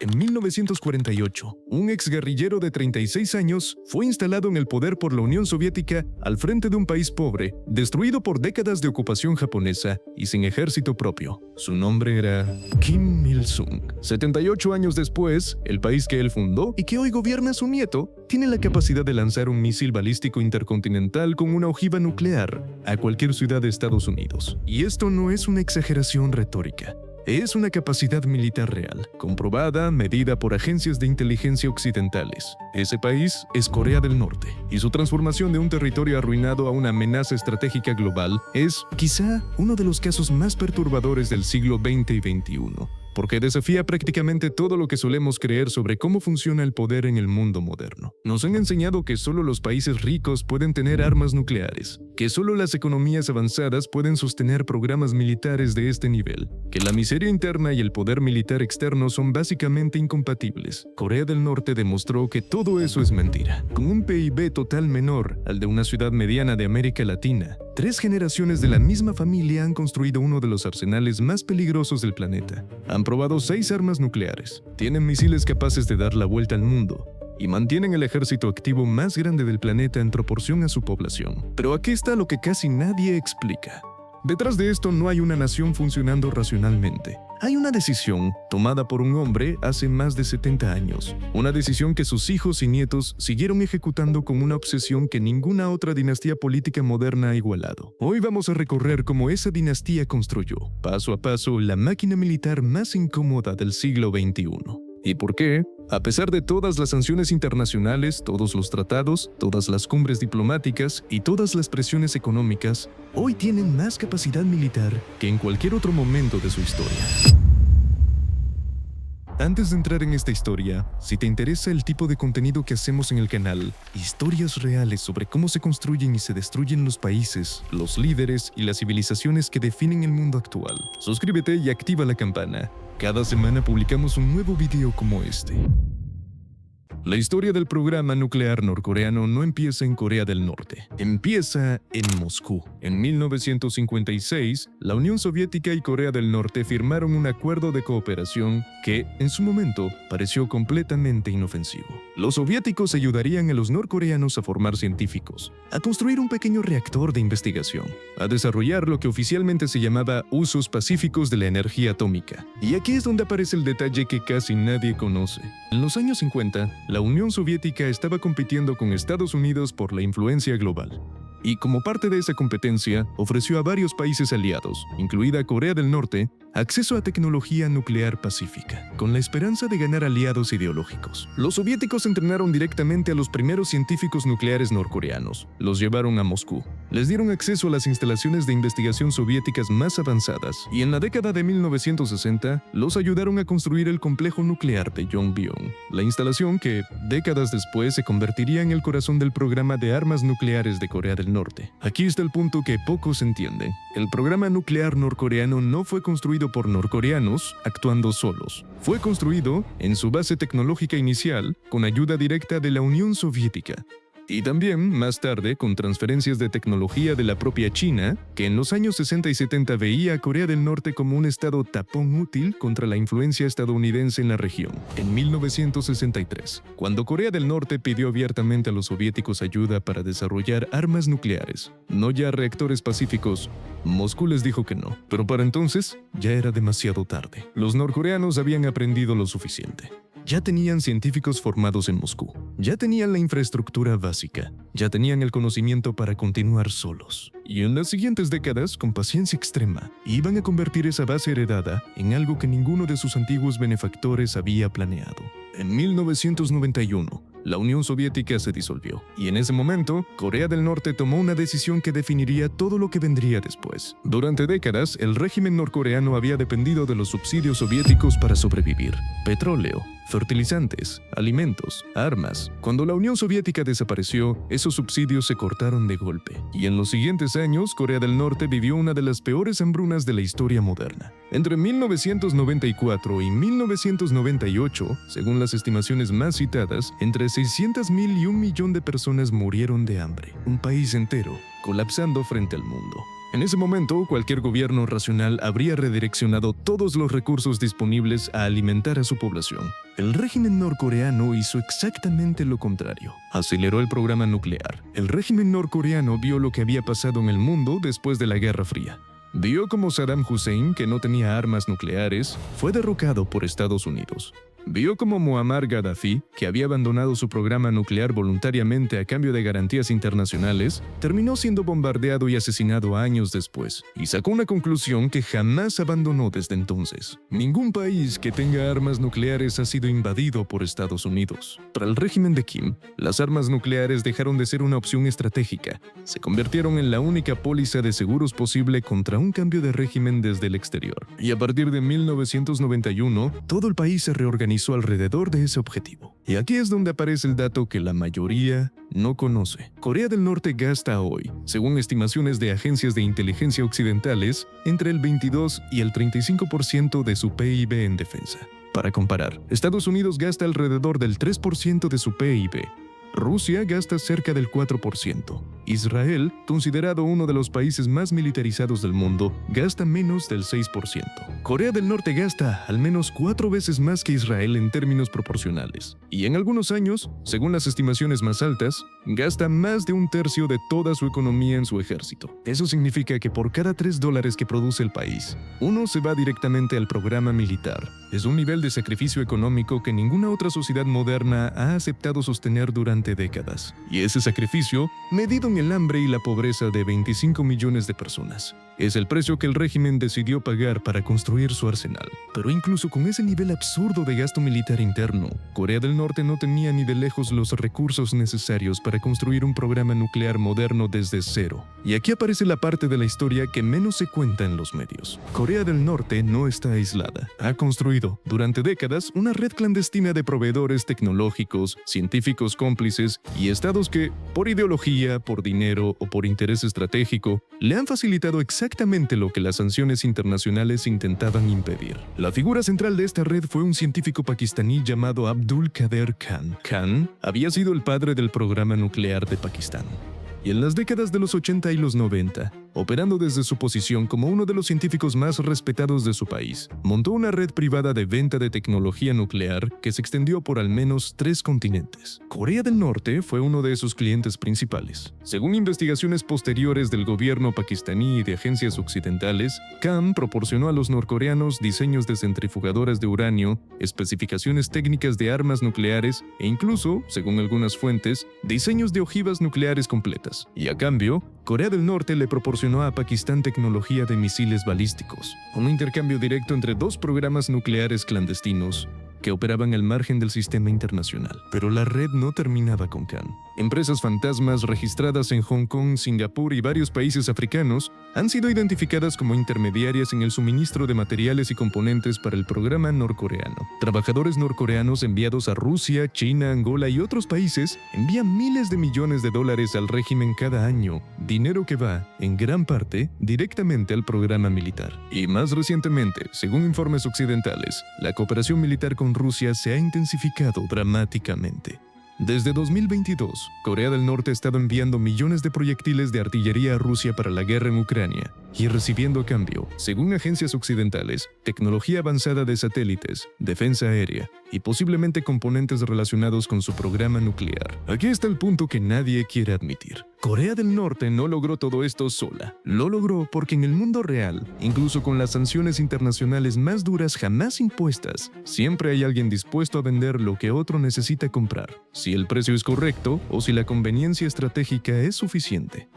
En 1948, un exguerrillero de 36 años fue instalado en el poder por la Unión Soviética al frente de un país pobre, destruido por décadas de ocupación japonesa y sin ejército propio. Su nombre era Kim Il-sung. 78 años después, el país que él fundó y que hoy gobierna su nieto, tiene la capacidad de lanzar un misil balístico intercontinental con una ojiva nuclear a cualquier ciudad de Estados Unidos. Y esto no es una exageración retórica. Es una capacidad militar real, comprobada, medida por agencias de inteligencia occidentales. Ese país es Corea del Norte, y su transformación de un territorio arruinado a una amenaza estratégica global es, quizá, uno de los casos más perturbadores del siglo XX y XXI, porque desafía prácticamente todo lo que solemos creer sobre cómo funciona el poder en el mundo moderno. Nos han enseñado que solo los países ricos pueden tener armas nucleares, que solo las economías avanzadas pueden sostener programas militares de este nivel, que la miseria interna y el poder militar externo son básicamente incompatibles. Corea del Norte demostró que todo eso es mentira. Con un PIB total menor al de una ciudad mediana de América Latina, 3 generaciones de la misma familia han construido uno de los arsenales más peligrosos del planeta. Han probado 6 armas nucleares, tienen misiles capaces de dar la vuelta al mundo y mantienen el ejército activo más grande del planeta en proporción a su población. Pero aquí está lo que casi nadie explica. Detrás de esto no hay una nación funcionando racionalmente. Hay una decisión tomada por un hombre hace más de 70 años. Una decisión que sus hijos y nietos siguieron ejecutando con una obsesión que ninguna otra dinastía política moderna ha igualado. Hoy vamos a recorrer cómo esa dinastía construyó, paso a paso, la máquina militar más incómoda del siglo XXI. ¿Y por qué? A pesar de todas las sanciones internacionales, todos los tratados, todas las cumbres diplomáticas y todas las presiones económicas, hoy tienen más capacidad militar que en cualquier otro momento de su historia. Antes de entrar en esta historia, si te interesa el tipo de contenido que hacemos en el canal, historias reales sobre cómo se construyen y se destruyen los países, los líderes y las civilizaciones que definen el mundo actual, suscríbete y activa la campana. Cada semana publicamos un nuevo video como este. La historia del programa nuclear norcoreano no empieza en Corea del Norte, empieza en Moscú. En 1956, la Unión Soviética y Corea del Norte firmaron un acuerdo de cooperación que, en su momento, pareció completamente inofensivo. Los soviéticos ayudarían a los norcoreanos a formar científicos, a construir un pequeño reactor de investigación, a desarrollar lo que oficialmente se llamaba usos pacíficos de la energía atómica. Y aquí es donde aparece el detalle que casi nadie conoce. En los años 50, la Unión Soviética estaba compitiendo con Estados Unidos por la influencia global. Y como parte de esa competencia, ofreció a varios países aliados, incluida Corea del Norte, acceso a tecnología nuclear pacífica, con la esperanza de ganar aliados ideológicos. Los soviéticos entrenaron directamente a los primeros científicos nucleares norcoreanos, los llevaron a Moscú, les dieron acceso a las instalaciones de investigación soviéticas más avanzadas, y en la década de 1960, los ayudaron a construir el complejo nuclear de Yongbyon, la instalación que, décadas después, se convertiría en el corazón del programa de armas nucleares de Corea del Norte. Aquí está el punto que pocos entienden. El programa nuclear norcoreano no fue construido por norcoreanos actuando solos. Fue construido en su base tecnológica inicial con ayuda directa de la Unión Soviética. Y también, más tarde, con transferencias de tecnología de la propia China, que en los años 60 y 70 veía a Corea del Norte como un estado tapón útil contra la influencia estadounidense en la región. En 1963, cuando Corea del Norte pidió abiertamente a los soviéticos ayuda para desarrollar armas nucleares, no ya reactores pacíficos, Moscú les dijo que no. Pero para entonces, ya era demasiado tarde. Los norcoreanos habían aprendido lo suficiente. Ya tenían científicos formados en Moscú, ya tenían la infraestructura básica, ya tenían el conocimiento para continuar solos. Y en las siguientes décadas, con paciencia extrema, iban a convertir esa base heredada en algo que ninguno de sus antiguos benefactores había planeado. En 1991, la Unión Soviética se disolvió, y en ese momento, Corea del Norte tomó una decisión que definiría todo lo que vendría después. Durante décadas, el régimen norcoreano había dependido de los subsidios soviéticos para sobrevivir. Petróleo, fertilizantes, alimentos, armas. Cuando la Unión Soviética desapareció, esos subsidios se cortaron de golpe, y en los siguientes años, Corea del Norte vivió una de las peores hambrunas de la historia moderna. Entre 1994 y 1998, según las estimaciones más citadas, entre 600,000 y 1 millón de personas murieron de hambre. Un país entero colapsando frente al mundo. En ese momento, cualquier gobierno racional habría redireccionado todos los recursos disponibles a alimentar a su población. El régimen norcoreano hizo exactamente lo contrario. Aceleró el programa nuclear. El régimen norcoreano vio lo que había pasado en el mundo después de la Guerra Fría. Vio cómo Saddam Hussein, que no tenía armas nucleares, fue derrocado por Estados Unidos. Vio cómo Muammar Gaddafi, que había abandonado su programa nuclear voluntariamente a cambio de garantías internacionales, terminó siendo bombardeado y asesinado años después, y sacó una conclusión que jamás abandonó desde entonces. Ningún país que tenga armas nucleares ha sido invadido por Estados Unidos. Para el régimen de Kim, las armas nucleares dejaron de ser una opción estratégica. Se convirtieron en la única póliza de seguros posible contra un cambio de régimen desde el exterior. Y a partir de 1991, todo el país se reorganizó alrededor de ese objetivo. Y aquí es donde aparece el dato que la mayoría no conoce. Corea del Norte gasta hoy, según estimaciones de agencias de inteligencia occidentales, entre el 22 y el 35% de su PIB en defensa. Para comparar, Estados Unidos gasta alrededor del 3% de su PIB. Rusia gasta cerca del 4%. Israel, considerado uno de los países más militarizados del mundo, gasta menos del 6%. Corea del Norte gasta al menos 4 veces más que Israel en términos proporcionales. Y en algunos años, según las estimaciones más altas, gasta más de un tercio de toda su economía en su ejército. Eso significa que por cada $3 que produce el país, uno se va directamente al programa militar. Es un nivel de sacrificio económico que ninguna otra sociedad moderna ha aceptado sostener durante décadas. Y ese sacrificio, medido en el hambre y la pobreza de 25 millones de personas, es el precio que el régimen decidió pagar para construir su arsenal. Pero incluso con ese nivel absurdo de gasto militar interno, Corea del Norte no tenía ni de lejos los recursos necesarios para construir un programa nuclear moderno desde cero. Y aquí aparece la parte de la historia que menos se cuenta en los medios. Corea del Norte no está aislada. Ha construido, durante décadas, una red clandestina de proveedores tecnológicos, científicos cómplices y estados que, por ideología, por dinero o por interés estratégico, le han facilitado exactamente lo que las sanciones internacionales intentaban impedir. La figura central de esta red fue un científico pakistaní llamado Abdul Qader Khan. Khan había sido el padre del programa nuclear de Pakistán. Y en las décadas de los 80 y los 90, operando desde su posición como uno de los científicos más respetados de su país, montó una red privada de venta de tecnología nuclear que se extendió por al menos 3 continentes. Corea del Norte fue uno de sus clientes principales. Según investigaciones posteriores del gobierno pakistaní y de agencias occidentales, Khan proporcionó a los norcoreanos diseños de centrifugadoras de uranio, especificaciones técnicas de armas nucleares e incluso, según algunas fuentes, diseños de ojivas nucleares completas. Y a cambio, Corea del Norte le proporcionó a Pakistán tecnología de misiles balísticos, un intercambio directo entre 2 programas nucleares clandestinos que operaban al margen del sistema internacional. Pero la red no terminaba con Khan. Empresas fantasmas registradas en Hong Kong, Singapur y varios países africanos han sido identificadas como intermediarias en el suministro de materiales y componentes para el programa norcoreano. Trabajadores norcoreanos enviados a Rusia, China, Angola y otros países envían miles de millones de dólares al régimen cada año, dinero que va, en gran parte, directamente al programa militar. Y más recientemente, según informes occidentales, la cooperación militar con Rusia se ha intensificado dramáticamente. Desde 2022, Corea del Norte ha estado enviando millones de proyectiles de artillería a Rusia para la guerra en Ucrania y recibiendo a cambio, según agencias occidentales, tecnología avanzada de satélites, defensa aérea y posiblemente componentes relacionados con su programa nuclear. Aquí está el punto que nadie quiere admitir. Corea del Norte no logró todo esto sola. Lo logró porque en el mundo real, incluso con las sanciones internacionales más duras jamás impuestas, siempre hay alguien dispuesto a vender lo que otro necesita comprar, si el precio es correcto o si la conveniencia estratégica es suficiente.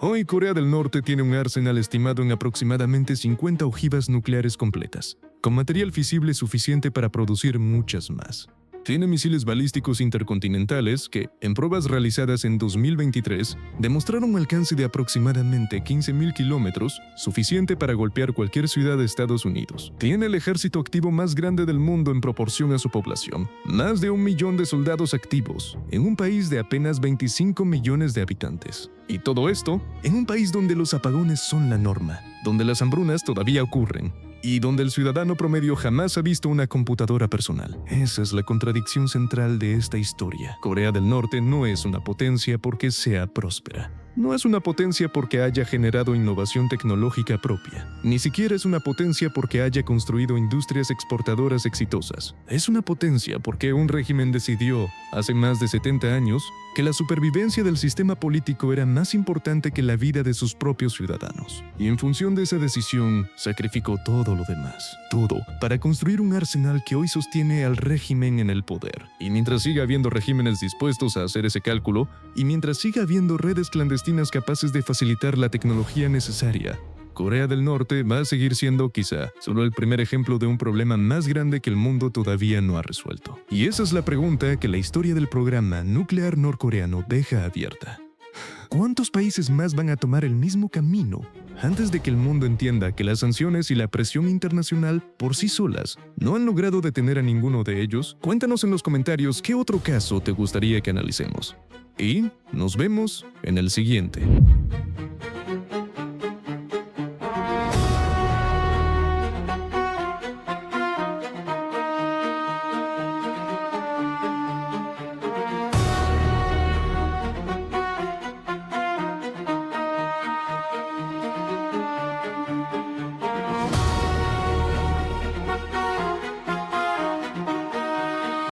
Hoy Corea del Norte tiene un arsenal estimado en aproximadamente 50 ojivas nucleares completas, con material fisible suficiente para producir muchas más. Tiene misiles balísticos intercontinentales que, en pruebas realizadas en 2023, demostraron un alcance de aproximadamente 15.000 kilómetros, suficiente para golpear cualquier ciudad de Estados Unidos. Tiene el ejército activo más grande del mundo en proporción a su población, más de 1 millón de soldados activos, en un país de apenas 25 millones de habitantes. Y todo esto en un país donde los apagones son la norma, donde las hambrunas todavía ocurren, y donde el ciudadano promedio jamás ha visto una computadora personal. Esa es la contradicción central de esta historia. Corea del Norte no es una potencia porque sea próspera. No es una potencia porque haya generado innovación tecnológica propia. Ni siquiera es una potencia porque haya construido industrias exportadoras exitosas. Es una potencia porque un régimen decidió, hace más de 70 años, que la supervivencia del sistema político era más importante que la vida de sus propios ciudadanos. Y en función de esa decisión, sacrificó todo lo demás. Todo, para construir un arsenal que hoy sostiene al régimen en el poder. Y mientras siga habiendo regímenes dispuestos a hacer ese cálculo, y mientras siga habiendo redes clandestinas capaces de facilitar la tecnología necesaria, Corea del Norte va a seguir siendo quizá solo el primer ejemplo de un problema más grande que el mundo todavía no ha resuelto. Y esa es la pregunta que la historia del programa nuclear norcoreano deja abierta. ¿Cuántos países más van a tomar el mismo camino antes de que el mundo entienda que las sanciones y la presión internacional por sí solas no han logrado detener a ninguno de ellos? Cuéntanos en los comentarios qué otro caso te gustaría que analicemos. Y nos vemos en el siguiente.